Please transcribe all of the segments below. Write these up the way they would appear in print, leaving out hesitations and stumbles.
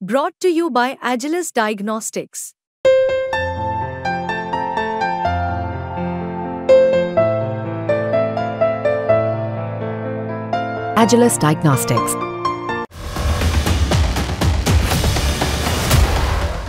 Brought to you by Agilus Diagnostics. Agilus Diagnostics.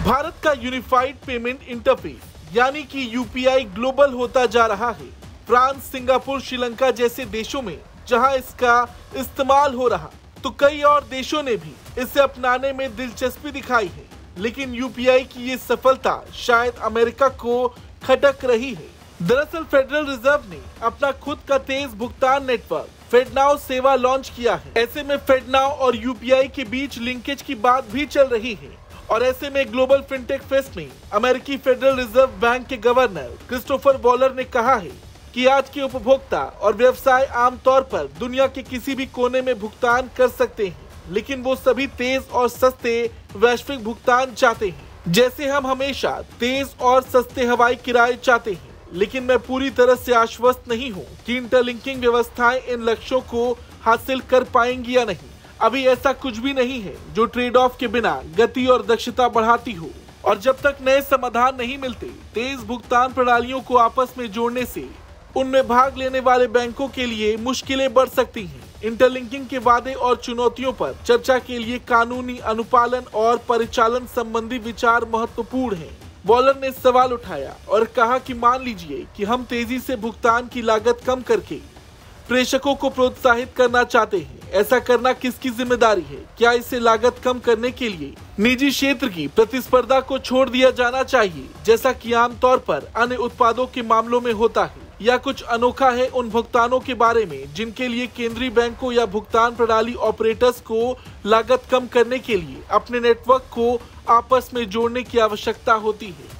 Bharat का unified payment interface यानी कि UPI global होता जा रहा है। फ्रांस, सिंगापुर, श्रीलंका जैसे देशों में जहां इसका इस्तेमाल हो रहा, तो कई और देशों ने भी इसे अपनाने में दिलचस्पी दिखाई है। लेकिन यूपीआई की ये सफलता शायद अमेरिका को खटक रही है। दरअसल फेडरल रिजर्व ने अपना खुद का तेज भुगतान नेटवर्क फेडनाउ सेवा लॉन्च किया है। ऐसे में फेडनाउ और यूपीआई के बीच लिंकेज की बात भी चल रही है। और ऐसे में ग्लोबल फिनटेक फेस्ट में अमेरिकी फेडरल रिजर्व बैंक के गवर्नर क्रिस्टोफर वॉलर ने कहा है कि आज के उपभोक्ता और व्यवसाय आमतौर पर दुनिया के किसी भी कोने में भुगतान कर सकते हैं, लेकिन वो सभी तेज और सस्ते वैश्विक भुगतान चाहते हैं। जैसे हम हमेशा तेज और सस्ते हवाई किराए चाहते हैं, लेकिन मैं पूरी तरह से आश्वस्त नहीं हूँ कि इंटरलिंकिंग व्यवस्थाएं इन लक्ष्यों को हासिल कर पाएंगी या नहीं। अभी ऐसा कुछ भी नहीं है जो ट्रेड ऑफ के बिना गति और दक्षता बढ़ाती हो। और जब तक नए समाधान नहीं मिलते, तेज भुगतान प्रणालियों को आपस में जोड़ने से उनमें भाग लेने वाले बैंकों के लिए मुश्किलें बढ़ सकती हैं। इंटरलिंकिंग के वादे और चुनौतियों पर चर्चा के लिए कानूनी अनुपालन और परिचालन संबंधी विचार महत्वपूर्ण हैं। वॉलर ने सवाल उठाया और कहा कि मान लीजिए कि हम तेजी से भुगतान की लागत कम करके प्रेषकों को प्रोत्साहित करना चाहते हैं। ऐसा करना किसकी जिम्मेदारी है? क्या इसे लागत कम करने के लिए निजी क्षेत्र की प्रतिस्पर्धा को छोड़ दिया जाना चाहिए, जैसा कि आमतौर पर अन्य उत्पादों के मामलों में होता है, या कुछ अनोखा है उन भुगतानों के बारे में जिनके लिए केंद्रीय बैंकों या भुगतान प्रणाली ऑपरेटर्स को लागत कम करने के लिए अपने नेटवर्क को आपस में जोड़ने की आवश्यकता होती है?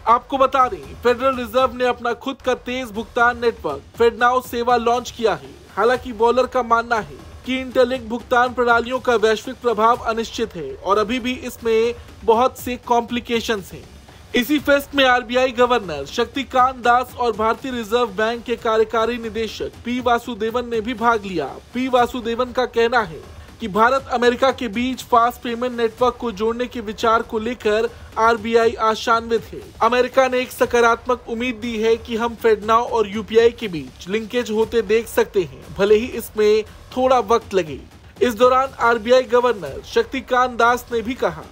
आपको बता दें, फेडरल रिजर्व ने अपना खुद का तेज भुगतान नेटवर्क फेडनाउ सेवा लॉन्च किया है। हालांकि वॉलर का मानना है कि इंटरलिंक भुगतान प्रणालियों का वैश्विक प्रभाव अनिश्चित है और अभी भी इसमें बहुत से कॉम्प्लिकेशंस हैं। इसी फेस्ट में आरबीआई गवर्नर शक्तिकांत दास और भारतीय रिजर्व बैंक के कार्यकारी निदेशक पी वासुदेवन ने भी भाग लिया। पी वासुदेवन का कहना है कि भारत अमेरिका के बीच फास्ट पेमेंट नेटवर्क को जोड़ने के विचार को लेकर आरबीआई आशान्वित है। अमेरिका ने एक सकारात्मक उम्मीद दी है कि हम फेडनाउ और यूपीआई के बीच लिंकेज होते देख सकते हैं, भले ही इसमें थोड़ा वक्त लगे। इस दौरान आरबीआई गवर्नर शक्तिकांत दास ने भी कहा,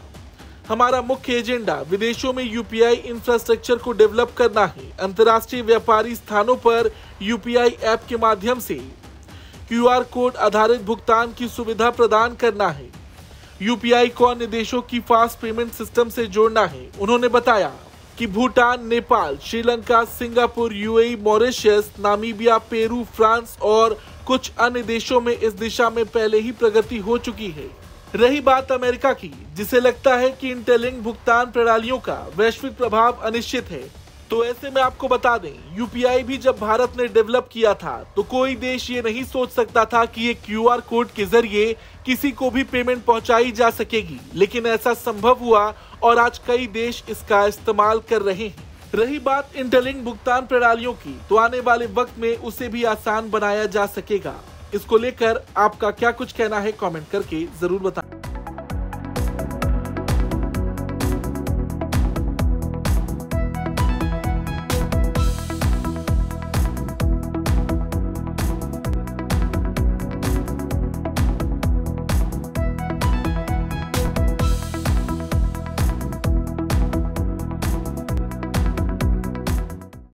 हमारा मुख्य एजेंडा विदेशों में यूपीआई इंफ्रास्ट्रक्चर को डेवलप करना है। अंतर्राष्ट्रीय व्यापारी स्थानों पर यूपीआई ऐप के माध्यम से क्यूआर कोड आधारित भुगतान की सुविधा प्रदान करना है। यूपीआई को अन्य देशों की फास्ट पेमेंट सिस्टम से जोड़ना है। उन्होंने बताया कि Bhutan, Nepal, Sri Lanka, Singapore, UAE, Mauritius, Namibia, Peru, France और कुछ अन्य देशों में इस दिशा में पहले ही प्रगति हो चुकी है। रही बात अमेरिका की, जिसे लगता है कि इंटरलिंक भुगतान प्रणालियों का वैश्विक प्रभाव अनिश्चित है, तो ऐसे में आपको बता दें, यूपीआई भी जब भारत ने डेवलप किया था तो कोई देश ये नहीं सोच सकता था कि ये क्यूआर कोड के जरिए किसी को भी पेमेंट पहुंचाई जा सकेगी। लेकिन ऐसा संभव हुआ और आज कई देश इसका इस्तेमाल कर रहे हैं। रही बात इंटरलिंक भुगतान प्रणालियों की, तो आने वाले वक्त में उसे भी आसान बनाया जा सकेगा। इसको लेकर आपका क्या कुछ कहना है, कमेंट करके जरूर बताएं।